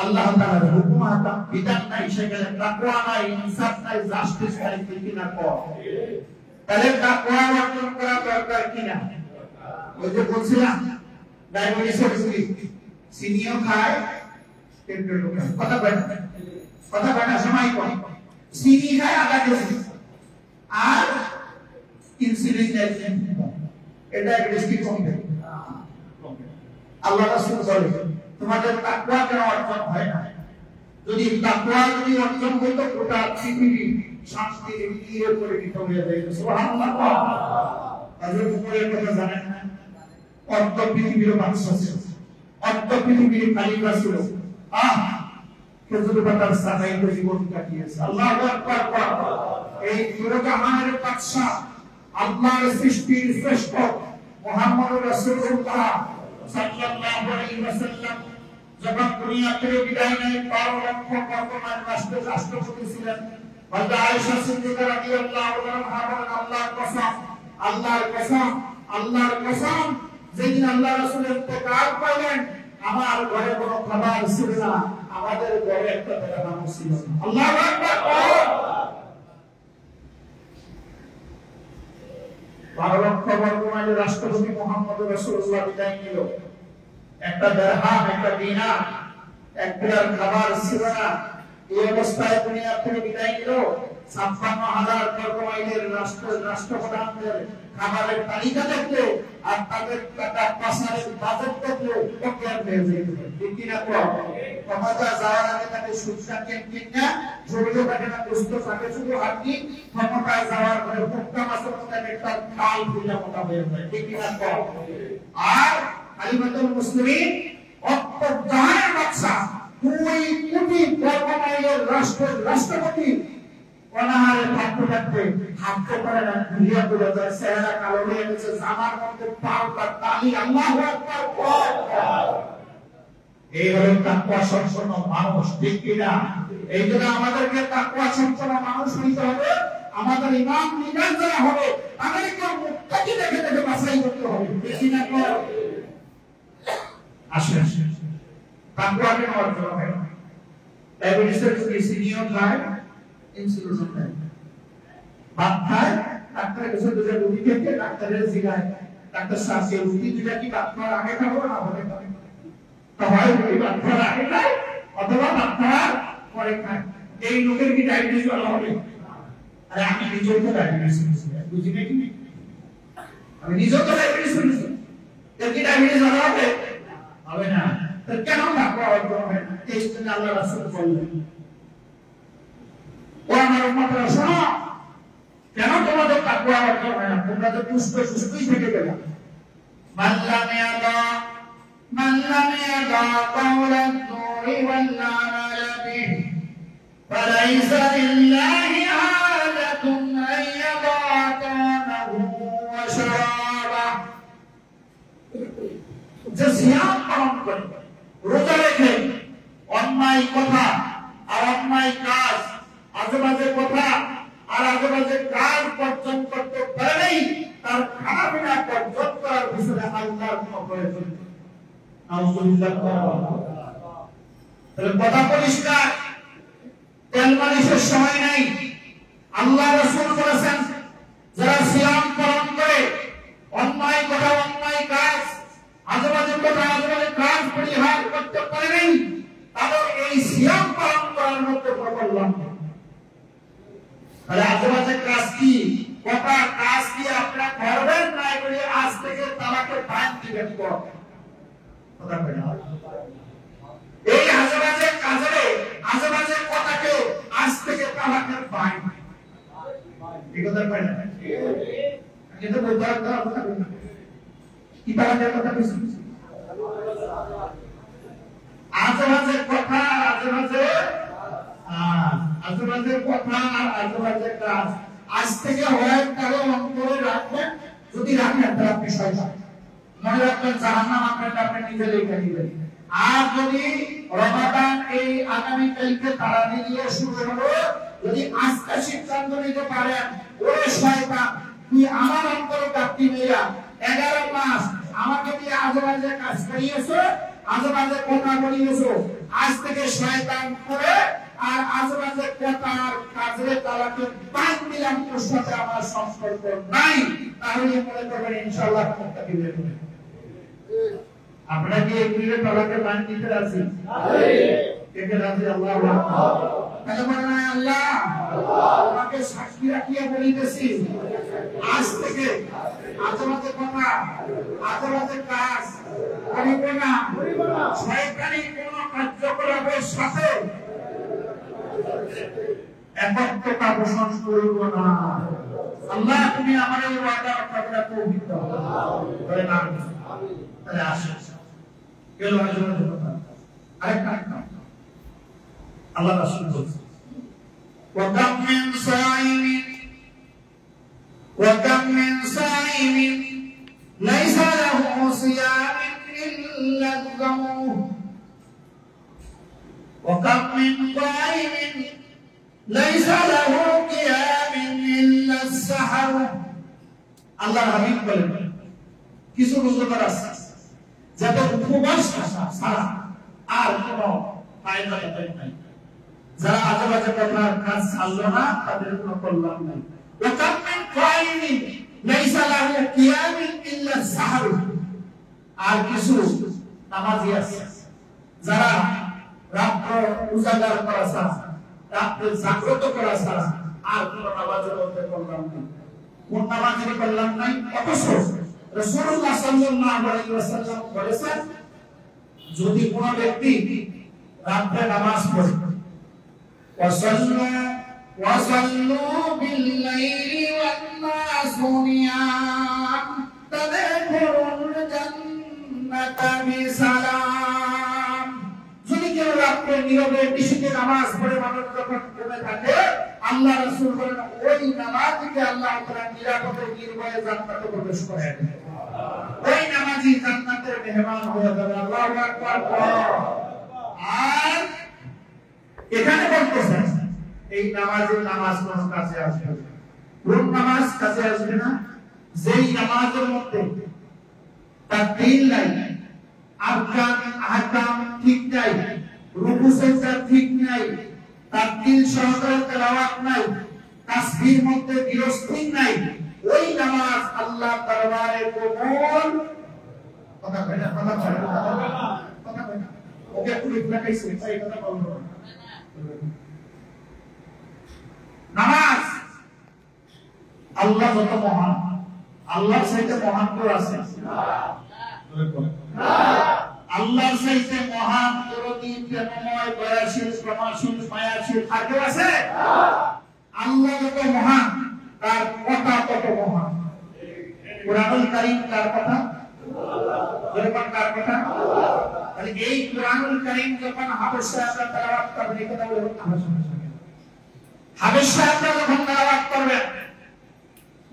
আল্লাহ তাআলার হুকুম আহকাম বিধান নাই, সেখানে তাকওয়া নাই, ইনসাফ নাই, জাস্টিস নাই, ঠিক কিনা কম? তাহলে তাকওয়া অর্জন করা দরকার কিনা? ওই যে বলছিলাম ডায়াবেটিসের রোগী চিনিও খায়, পেট্রোলও খায়, কথা বলে কথা বলে সময় কম, চিনি খায় আধা কেজি আর ইনসুলিন দেয়, এটা ডায়াবেটিস কমবে। আল্লাহ রাসূল বলে তোমাদের তাকওয়া কেন অর্জন হয় না? যদি তাকওয়া অর্জন হতো গোটা পৃথিবী শান্তির তীরে পরিণত হয়ে যেত। সুবহানাল্লাহ। হযরত উমরের কথা জানেন না? অর্ধ পৃথিবীর বাদশা ছিল, অর্ধ পৃথিবীর খালিফা ছিল। খেজুর পাতার সাহায্যে জীবন কাটিয়েছে। আল্লাহু আকবার। এই পুরো জাহানের বাদশা, আল্লাহর সৃষ্টির শ্রেষ্ঠ মুহাম্মদুর রাসূলুল্লাহ সাল্লাল্লাহু আলাইহি ওয়াসাল্লাম যখন দুনিয়া থেকে বিদায় নেয় 12 লক্ষ বর্তমান রাষ্ট্রপতি ছিলেন। হযরত আয়েশা সিদ্দিকা রাদিয়াল্লাহু আনহা বলেন আল্লাহর কসম, আল্লাহর কসম, আল্লাহর কসম, যেদিন আল্লাহ রাসূলের ইন্তেকাল করলেন আমার ঘরে কোনো খাবার ছিল না, আমাদের ঘরে একটা বেড়ানো ছিল। আল্লাহু আকবার। রাষ্ট্রপতি মুহাম্মদ রাসূলুল্লাহ বিদায় নিল, একটা দিরহাম, একটা দিনার, এক বেলার খাবার ছিল না, এই অবস্থায় দুনিয়া থেকে বিদায় নিল। ৫৬,০০০ বর্গ মাইলের রাষ্ট্রপ্রধানদের খাবারের তালিকা দেখলে আর তাদের টাকা পাচারের বাজেট দেখলে অজ্ঞান হয়ে যেত। ঠিক কিনা? ক্ষমতা যাওয়ার আগে তাকে সুস্থা কিনা জড়িয়ে থাকে না, দুস্থ থাকে শুধু হাড্ডি, ক্ষমতায় যাওয়ার পরে ফুটকা মাছের মতো একটা কাল পূজা মোটা হয়ে যায়। ঠিক কিনা? আর কালিমাতুল মুসলিমিন অত্যন্ত বাদশা ২ কোটি বর্গ মাইলের রাষ্ট্রপতি অনাহারে থাকতে থাকতে হাঁটতে পারে না, ঘুরিয়া ঘুরে যায়, চেহারা কালো হয়ে গেছে, জামার মধ্যে পাউডা তালি, আল্লাহু আকবার। এই হলো তাকওয়া সম্পন্ন মানুষ। ঠিক কিনা? এই জন্য আমাদেরকে তাকওয়া সম্পন্ন মানুষ হইতে হবে। আমাদের ইমাম নিকাশ যারা হবে তাদেরকে মুত্তাকি দেখে দেখে বাছাই করতে হবে। ঠিক কিনা? আসেন তাকওয়াকে অর্জন হবে। ডায়াবেটিসের সিনিয়র খায়, ইনসুলিন খায়, ভাত খায়, ডাক্তারের কাছে দুটো রুটি খেয়ে ডাক্তারের জিগায়, ডাক্তার সাহেব রুটি দুটা কি ভাত খাওয়ার আগে খাবো না পরে খাবো? হয় রুটি ভাত খাওয়ার আগে খায় অথবা ভাত খাওয়ার পরে খায়। এই লোকের কি ডায়াবেটিস ভালো হবে? আরে আমি নিজেও তো ডায়াবেটিস হয়েছি, বুঝি নাকি? আমি নিজেও তো ডায়াবেটিস হয়েছি, এর কি ডায়াবেটিস ভালো হবে? হবে না। কেন তাকওয়া অর্জন হয় না? এই জন্য আল্লাহ রাসূল বললেন, ও আমার উম্মতরা শোনো, কেন তোমাদের তাকওয়া অর্জন হয় না? তোমরা তো সুস্থই থেকে গেলে। মাল্লাম ইয়াদা কাওলান নূরি ওয়াল আমাল বিহি ফালাইসা লিল্লাহি হাজাতুন আন ইয়াদা তানাহু ওয়া শারাবাহু। যে সিয়াম পালন করে, রোজা রেখে, অন্যায় কথা আর অন্যায় কাজ, আজেবাজে কথা আর আজেবাজে কাজ বর্জন করতে পারে, তার খানাপিনা বর্জন করার পিছনে আল্লাহর কোনো প্রয়োজন নেই। আলহামদুলিল্লাহ। তাহলে কথা পরিষ্কার, তেল মালিশের সময় নাই। আল্লাহ রাসূল বলেছেন, যারা সিয়াম পালন করে, অন্যায় কথা অন্যায় কাজ, আজেবাজে কথা আজেবাজে কাজ পরিহার করতে পারে নাই, তাদের এই সিয়াম পালন করার মধ্যে প্রবল লাভ নেই। তাহলে আজেবাজে কাজ কি, কথা কাজ কি আপনারা করবেন না? এগুলি আজ থেকে তালাকে বাইন দিবেন। এই আজেবাজে কাজে, আজেবাজে কথাকে আজ থেকে তালাকের বাইন, এই কথা পাই না কিন্তু বলতে কথা কি তালাকের কথা বেশি আজেবাজে কথা, আজেবাজে কথা, আজেবাজে কাজ আজ থেকে হয় কারো অন্তরে রাখবেন। যদি রাখেন তাহলে আপনি শয়তান, মনে রাখবেন জাহান্নাম আপনি নিজে লিখে দিবেন। আর যদি রমাদান এই আগামী কালকে তারাবি দিয়ে শুরু হলো, যদি আজকে সিদ্ধান্ত নিতে পারেন, ওরে শয়তান তুই আমার অন্তরে গাপ্তি মেয়া 11 মাস আমাকে দিয়ে আজেবাজে কাজ করিয়েছো, আজেবাজে কথা বলিয়েছো, আজ থেকে শয়তান করে আর আজেবাজে কথার কাজে তালাকে বাইন দিলাম, তোর সাথে আমার সম্পর্ক নাই, তাহলে মনে করবেন ইনশাআল্লাহ মুত্তাকি হয়ে যাবেন। আপনারা কি এগুলো তালাকে বাইন দিতে রাজি? কে কে রাজি? আল্লাহু আকবার। তাহলে বলেন আল্লাহ তোমাকে সাক্ষী রাখিয়া বলিতেছি, আজ থেকে আজেবাজে কথা আজেবাজে কাজ করিব না, শয়তানি কোন কার্যকলাপের সাথে একত্রতা পোষণ করিব না। আল্লাহ তুমি আমার এই ওয়াদা রক্ষা করে তৌফিক দাও। বলেন আমিন। তাহলে আসেন গেল আজেবাজে কথা। আরেকটা আল্লাহ রাসূল বলেছেন, وكم من صائم ليس له صيام إلا الذنوب وكم من قائم ليس له قيام إلا السحر। আল্লাহ হাবিব বলেন, কিছু রোজাদার আছে যাদের উপবাস ছাড়া আর কোনো ফায়দা নাই, যারা আজেবাজে কথা কাজ ছাড়লো না, তাদের কোনো কল্যাণ নাই। ওয়াকাম মিন কাইমিন লাইসা লাহু কিয়ামুন ইল্লা সাহর। আর কিছু নামাজি আছে যারা রাত্র উজাগার করা ছাড়া, রাত্রে জাগ্রত করা ছাড়া আর কোন নামাজের মধ্যে কল্যাণ নেই। কোন নামাজের কল্যাণ নাই? অথচ রাসূলুল্লাহ সাল্লাল্লাহু আলাইহি ওয়াসাল্লাম বলেছেন, যদি কোন ব্যক্তি রাত্রে নামাজ পড়ে, ওয়াসাল্লু বিল-লাইলি ওয়ান-নাসু নিয়াম তাদখুলুল জান্নাতা বিসালাম। যদি কেউ রাত্রে নীরবে নিশিতে নামাজ পড়ে মানুষ যখন ঘুমে থাকে, আল্লাহ রাসূল বলেন ওই নামাজীকে আল্লাহ তাআলা নিরাপদে নির্ভয়ে জান্নাতে প্রবেশ করায় দেন। ওই নামাজি জান্নাতের মেহমান হয়ে যাবে। আল্লাহু আকবার। আর এখানে বলতেছেন এই নামাজের নামাজ কোন কাজে আসবে না। কোন নামাজ কাজে আসবে না? যেই নামাজের মধ্যে তাকবীর নাই, আরকান আহকাম ঠিক নাই, রুকু সিজদা ঠিক নাই, তাকবীর সহকারে তেলাওয়াত নাই, তাসবিহের মধ্যে বিরস্তি নাই, ওই নামাজ আল্লাহ দরবারে কবুল কথা কয় না। ওকে পুরো লাগাইছে এই কথা বলবো। নামাজ আল্লাহ যত মহান, আল্লাহর চাইতে মহান কেউ আছে? আল্লাহর চাইতে মহান, দরদী, প্রেমময়, দয়াশীল, ক্ষমাশীল, মায়াশীল আর কেউ আছে? আল্লাহ যত মহান, তার কথা তত মহান। কুরআনুল কারীম তার কথা, যখন কার কথা? তাহলে এই কুরআনুল কারীম যখন হাফেজ সাহেবরা তেলাওয়াত করবেন, এই কথা বলে হাফেজ সাহেবরা যখন তেলাওয়াত করবেন,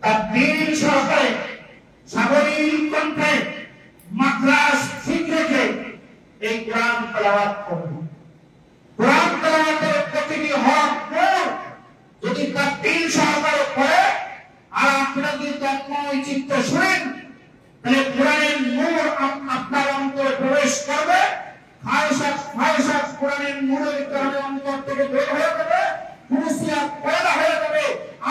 তাকবীর সহকারে সাবলীল কণ্ঠে মাদ্রাস ঠিক রেখে এই কোরআন তেলাওয়াত করবেন। কোরআন তেলাওয়াতের প্রতিটি হরফ নূর যদি তাকবীর সহকারে পড়ে আর আপনারা যদি তন্ময় চিত্তে শুনেন, তাহলে কোরআনের নূর আপনার অন্তরে প্রবেশ করবে। খায়সাত কোরআনের নূরের কারণে অন্তর থেকে বের হয়ে যাবে, খুশিয়াত পয়দা হয়ে যাবে,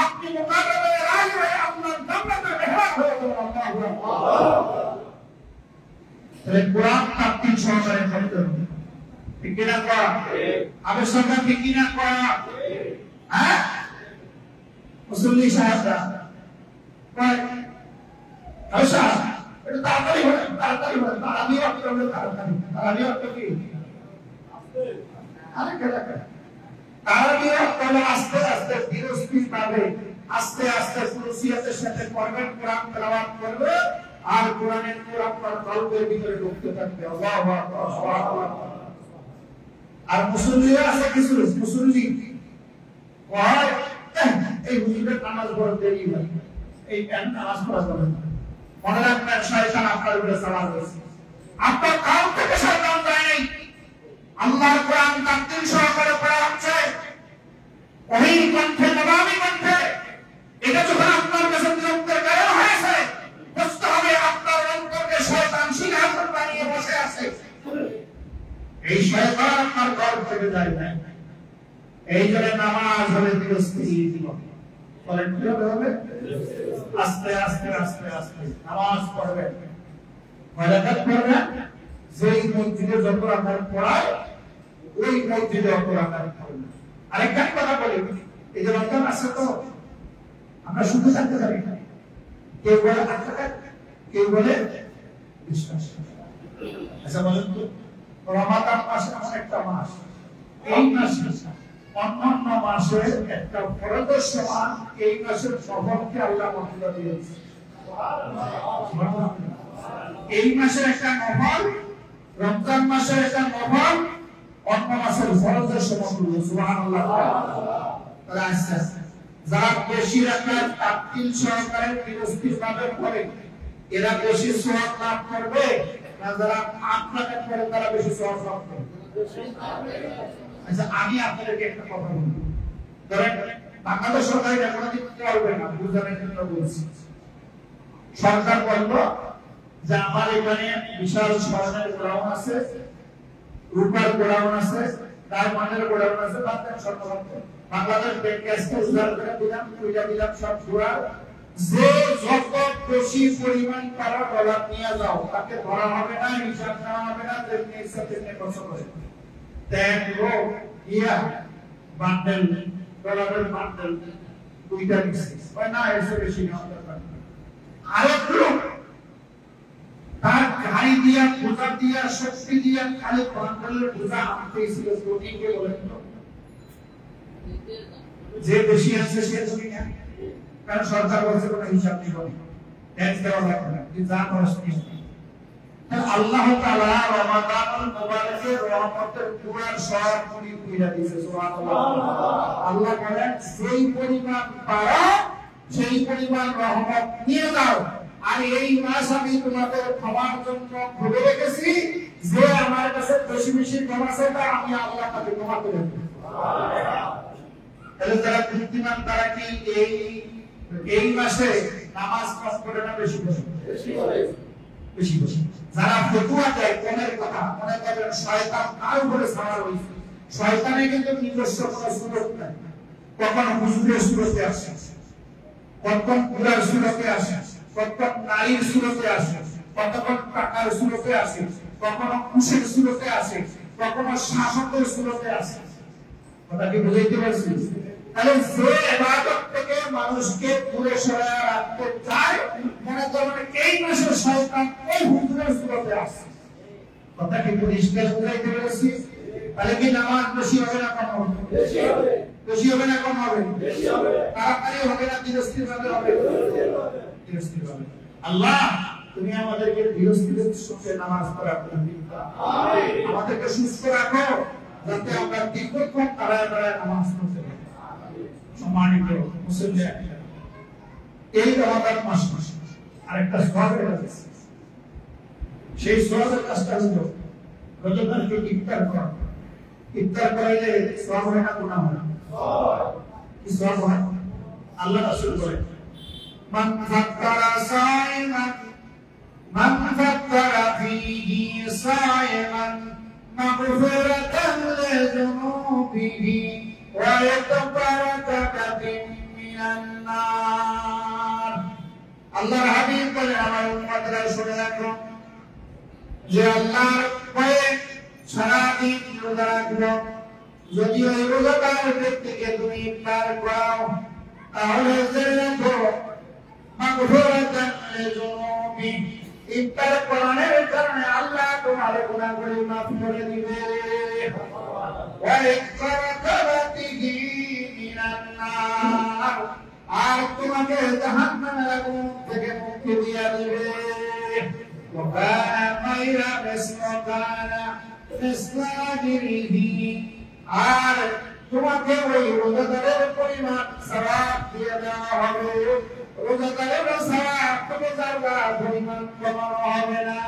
আপনি মুকাররমে রাজি হয়ে আপনার জান্নাতে মেহমান হয়ে যাবেন। আল্লাহু আকবার। তাহলে কোরআন তাকবীর সহকারে পড়তে হবে, ঠিক কিনা করা? আবে সরকার ঠিক কিনা করা? হ্যাঁ, মুসল্লি সাহেবরা কয় আচ্ছা এটা তাড়াতাড়ি হবে, তাড়াতাড়ি হবে, তাড়াতাড়ি হবে, তাড়াতাড়ি হবে কি আরে কেডা তাড়াতাড়ি হবে, আস্তে আস্তে বিরস্তি পাবে, আস্তে আস্তে খুশিয়াতের সাথে করবেন, কোরআন তেলাওয়াত করবে আর কোরআনের নূর আপনার কলবের ভিতরে ঢুকতে থাকবে। আল্লাহু আকবার, আল্লাহু আকবার। আর মুসল্লিরা আছে কিছু মুসল্লি কয় এই হুজুরের নামাজ বড় দেরি হয়, এই নামাজ পড়া যাবে না। মনে রাখবেন শয়তান আপনার উপরে সওয়ার হয়েছে, আপনার কাল থেকে শয়তান যায় নাই। আল্লাহর কোরআন তাকবীর সহকারে পড়া হচ্ছে, ওহী কণ্ঠে, নবাবী কণ্ঠে। এটা যখন আপনার কাছে বিরক্তের কারণ হয়েছে, বুঝতে হবে আপনার অন্তরে শয়তান সিংহাসন বানিয়ে বসে আছে। এই শয়তান আপনার ঘর থেকে যায় না। এই জন্য নামাজ হলে বিরস্তি জীবন। বলেন কিভাবে হবে? আস্তে আস্তে আস্তে আস্তে নামাজ পড়বেন, মুনাজাত করবেন। যেই মসজিদে যত রাকাত পড়ায় ওই মসজিদে অত রাকাত পড়বেন। আরেকটা কথা বলি, এই যে রমজান আসছে তো আমরা শুধু থাকতে পারি না, কেউ বলে আত্মঘাত, কেউ বলে বিশ্বাস। আচ্ছা বলেন তো, রমাদান মাস এমন একটা মাস, এই মাসে অন্যান্য মাসের একটা ফরজের সমান এই মাসের সফলকে আল্লাহ মর্যাদা দিয়েছে। এই মাসের একটা নফল, রমজান মাসের একটা নফল অন্য মাসের ফরজের সমান হলো। সুবহানাল্লাহ। তাহলে আস্তে আস্তে যারা বেশি রাকাত তাকবীর সহকারে বিরস্তিভাবে পড়ে এরা বেশি সওয়াব লাভ করবে, না যারা 8 রাকাত পড়ে তারা বেশি সওয়াব লাভ করবে? আচ্ছা আমি আপনাদেরকে একটা কথা বলি, ধরেন বাংলাদেশ সরকার এটা কোনোদিন করবে না, বুঝানোর জন্য বলছি। সরকার বললো যে আমার এখানে বিশাল স্বর্ণের গোডাউন আছে, রূপার গোডাউন আছে, ডায়মন্ডের গোডাউন আছে, বাদ দেন স্বর্ণ। বাংলাদেশ ব্যাংক আজকে উদ্ধার করে দিলাম, পয়সা দিলাম, সব ঘোরা যে যত বেশি পরিমাণ তারা ডলার নিয়ে যাও তাকে ধরা হবে না, হিসাব নেওয়া হবে না, তেমনি হিসাব তেমনি খরচ করে দেন লোক ইয়া বান্ডেল ডলারের বান্ডেল দুইটা নিচ্ছে হয় না, এসে বেশি নেওয়া দরকার। আরেক লোক তার গাড়ি দিয়া বোঝা দিয়া শক্তি দিয়া খালি বান্ডেলের বোঝা আনতে ছিল, প্রতিকে বলেন তো যে বেশি আছে সে তুমি না, কারণ সরকার বলছে কোনো হিসাব নেই, ট্যাক্স দেওয়া লাগবে না, যা খরচ নিয়ে। আল্লাহ তাআলা রমাদানুল মুবারকের রহমতের পুরার সব পুরি কইরা দিয়েছে, সুবহানাল্লাহ। আল্লাহ বলেন সেই পরিমাণ পারা সেই পরিমাণ রহমত নিয়ে যাও, আর এই মাস আমি তোমাদের ক্ষমার জন্য খুলে রেখেছি, যে আমার কাছে বেশি বেশি ক্ষমা চাইবে আমি আল্লাহ তাকে ক্ষমা করে দেব। তাহলে যারা বুদ্ধিমান তারা কি এই মাসে নামাজ পাঠ করে না বেশি বেশি বেশি? যারা ফতুয়া দেয় কোনের কথা, মনে করেন শয়তান তার উপরে সওয়ার হইছে, শয়তানের কিন্তু নিজস্ব কোনো সুরত নাই, কখন হুজুরের সুরতে আসে, কখন পুরার সুরতে আসে, কখন নারীর সুরতে আসে, কখন টাকার সুরতে আসে, কখনো খুশির সুরতে আসে, কখনো শাসকের সুরতে আসে। কথা কি বুঝাইতে পারছি? তাহলে যে ইবাদত থেকে মানুষকে দূরে সরায় রাখতে চায়, মনে করেন এই মাসে শয়তান ওই হুজুরের সুরতে আসে। কথা কি পরিষ্কার বুঝাইতে পারছি? তাহলে কি নামাজ বেশি হবে না কম হবে? বেশি হবে। বেশি হবে না কম হবে? বেশি হবে। তাড়াতাড়ি হবে না ধীরস্থির ভাবে হবে? ধীরস্থির ভাবে। আল্লাহ তুমি আমাদেরকে ধীরস্থির সঙ্গে নামাজ পড়া আমিন। আমাদেরকে সুস্থ রাখো যাতে আমরা দীর্ঘক্ষণ দাঁড়ায় দাঁড়ায় নামাজ পড়তে পারি। সম্মানিত মুসলিম, এই রমাদান মাস আরেকটা সওয়াবের আছে, সেই সওয়াবের কাজটা হলো রোজাদারকে ইফতার করা। ইফতার করাইলে সওয়াব হয় না গুনাহ হয়? কি সওয়াব হয়? আল্লাহ রাসূল বলেন মান ফাত্তারা সাইমান মান ফাত্তারা ফীহি সাইমান মাগফিরাতান লিযুনুবিহি ওয়া ইয়াতাবারাকাতান মিনান নার। আল্লাহর হাবিব বলেন আমার উম্মতরা শুনে রাখো, যে আল্লাহর ভয়ে সারা দিন রোজা রাখলো, যদি ওই রোজাদার ব্যক্তিকে তুমি ইফতার করাও তাহলে জেনে রাখো মাগফিরাতান লিযুনুবিহি, ইফতার করানোর কারণে আল্লাহ তোমার গুনাহগুলো মাফ করে দিবে। ওয়া ইকরাতাতিহি মিনান নার, আর তোমাকে জাহান্নামের আগুন থেকে মুক্তি দিয়ে দিবে। ওয়া কানা মাইরা বিসমাকানা ইসলামিহি, আর তোমাকে ওই রোজাদারের পরিমাণ সওয়াব দিয়ে দেওয়া হবে। রোজাদারের সওয়াব তুমি যারা পরিমাণ কমানো হবে না।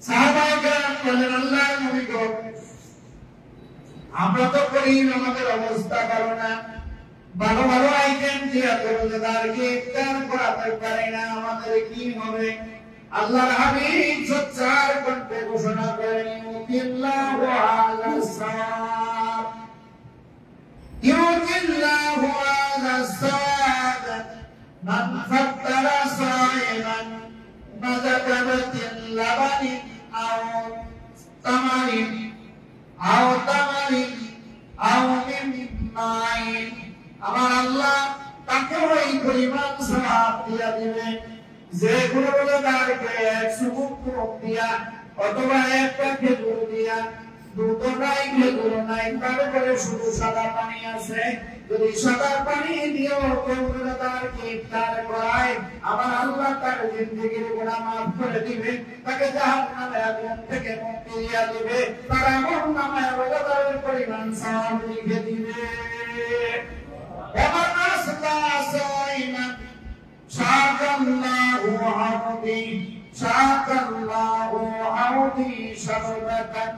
সাহাবায়ে কেরাম বলেন আল্লাহর নবী গো, আমরা তো করি আমাদের অবস্থা ভালো না, ভালো ভালো আইটেম দিয়ে রোজাদারকে ইফতার করাতে পারি না, আমাদের কি হবে? আল্লাহর হাবিব সচ্চার কণ্ঠে ঘোষণা করেন ইউতিল্লাহু আলাস সাওয়াব, ইউতিল্লাহু আলাস সাওয়াব মান ফাত্তারা সাইমান মাযাকাবাতিল লাবানিন আও তামারিন আও মিম্মাইন, আমার আল্লাহ তাকে ওই পরিমাণ সওয়াব দিয়া দিবেন যে কোনো রোজাদারকে 100 মুখ দিয়া অথবা একটা খেজুর দিয়া, দুটো নাই খেজুর নাই, তারপরে শুধু সাদা পানি আছে, যদি সাদা পানি দিয়েও কেউ রোজাদারকে ইফতার করায় আমার আল্লাহ তার জিন্দেগির গুনাহ মাফ করে দিবে, তাকে জাহান্নামের আগুন থেকে মুক্তি দিয়া দিবে, তার আমলনামে রোজাদারের পরিমাণ সওয়াব লিখে দিবে। ওয়া আসলা সাইমান শাকাল্লাহু আউদি শাকাল্লাহু আউদি শারবাতান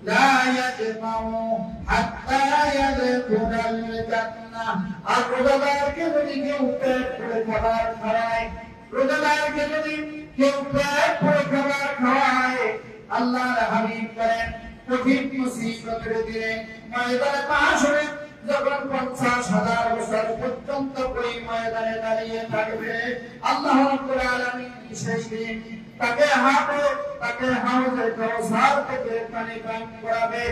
লা ইয়াজমাউ হাত্তা ইয়াদখুলাল জান্নাহ। আর রোজাদারকে যদি কেউ পেট ভরে খাবার খাওয়ায়, রোজাদারকে যদি কেউ পেট ভরে খাবার খাওয়ায়, আল্লাহর হাবিব বলেন কঠিন মুসিবতের দিনে ময়দানে মাহশরে যখন 50,000 বছর পর্যন্ত ওই ময়দানে দাঁড়িয়ে থাকবে, আল্লাহ রাব্বুল আলামিন সেই দিন তাকে হাউজে কাউসার থেকে পানি পান করাবে।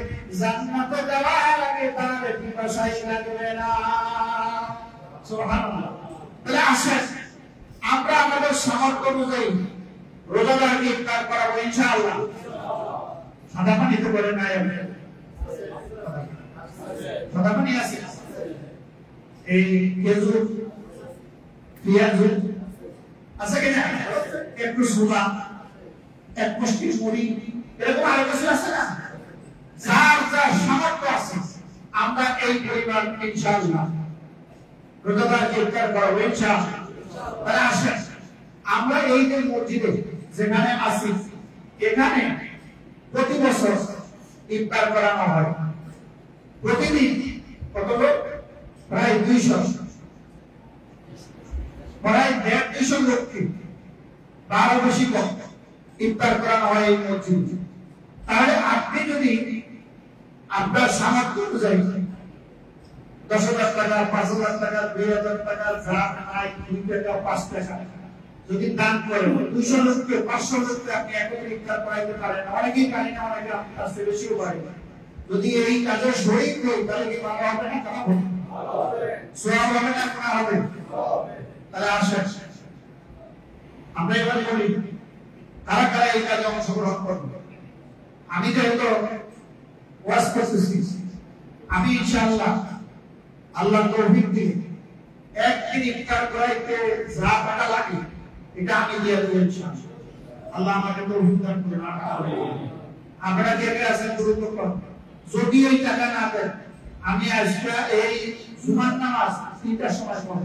জান্নাতে যাওয়ার আগে তার পিপাসাই লাগবে না। সুবহানাল্লাহ। তাহলে আসেন আমরা আমাদের সামর্থ্য অনুযায়ী রোজাদারকে ইফতার করাবো ইনশাআল্লাহ। সাদা পানি তো বলে নাই, আমি সাদা পানি আছে, এই খেজুর পেঁয়াজ আছে কিনা, একটু সুলা, এক মুষ্টি মুড়ি, এরকম আরো কিছু আছে না? যার যার সামর্থ্য আছে আমরা এই পরিমাণ ইনশাআল্লাহ রোজাদারকে ইফতার করাবো ইনশাআল্লাহ। তাহলে আসেন আমরা এই যে মসজিদে যেখানে আছি এখানে প্রতি বছর ইফতার করানো হয়। প্রতিদিন কত লোক? প্রায় 200, প্রায় 150 লোককে 12 বেশি কম ইফতার করানো হয় এই মসজিদে। তাহলে আপনি যদি আপনার সামর্থ্য অনুযায়ী 10,000 টাকা, 5,000 টাকা, 2,000 টাকা, যা নাই 2 টাকা, 5 টাকা যদি দান করেন, 200 লোককে 500 লোককে আপনি একত্রে ইফতার করাইতে পারেন। অনেকেই পারে না, অনেকে আপনার চেয়ে বেশিও পারে। যদি এই কাজে শরীক হই তাহলে কি ভালো হবে না? খারাপ হবে? সওয়াব হবে না? গুনাহ হবে? তাহলে আসেন আমরা এবার বলি কারা কারা এই কাজে অংশগ্রহণ করবে। আমি যেহেতু ওয়াজ করতেছি, আমি ইনশাআল্লাহ আল্লাহ তৌফিক দিয়ে একদিন ইফতার করাইতে যা টাকা লাগে এটা আমি দিয়ে দেব ইনশাআল্লাহ। আল্লাহ আমাকে তৌফিক দান করুন। আপনারা কে কে আছেন গুরুত্ব করুন। যদি এই টাকা না দেন আমি আজকে এই জুমার নামাজ 3টার সময় পড়ব।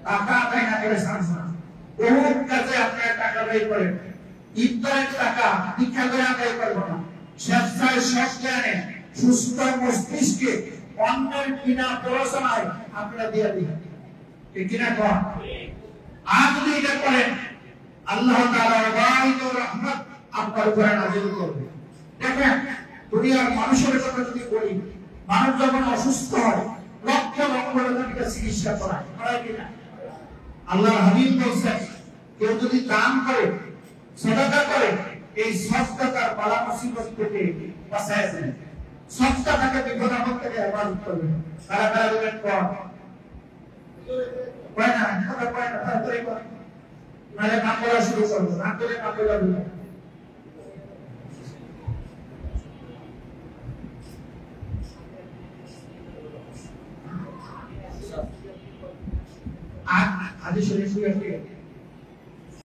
টাকা আদায় না করে সারছেন বহুত কাজে আপনারা টাকা ব্যয় করেন, ইফতারের টাকা দীক্ষা করে আদায় করবো না। স্বেচ্ছায় সজ্ঞানে সুস্থ মস্তিষ্কে অন্যের বিনা প্ররোচনায় আপনারা দিয়ে দিন, ঠিক কিনা কর? আর যদি এটা করেন আল্লাহ তাআলা ওয়াইদ রহমত আপনার উপরে নাযিল করবে। দেখেন দুনিয়ার মানুষের কথা যদি বলি, মানুষ যখন অসুস্থ হয় লক্ষ লক্ষ টাকা চিকিৎসা করায় কিনা? আল্লাহর হাবিব বলেছেন কেউ যদি দান করে, সাদাকা করে, এই সদকা তার বালা মুসিবত থেকে বাঁচায় দেয়। সদকা তাকে বিপদ আপদ থেকে হেফাজত করবে। কারা কারা বলেন কর কয় না, কথা কয় না, তাড়াতাড়ি কর, নাহলে নাম বলা শুরু করবো, নাম করে নাম বলা দিবে। হাদিস শরীফ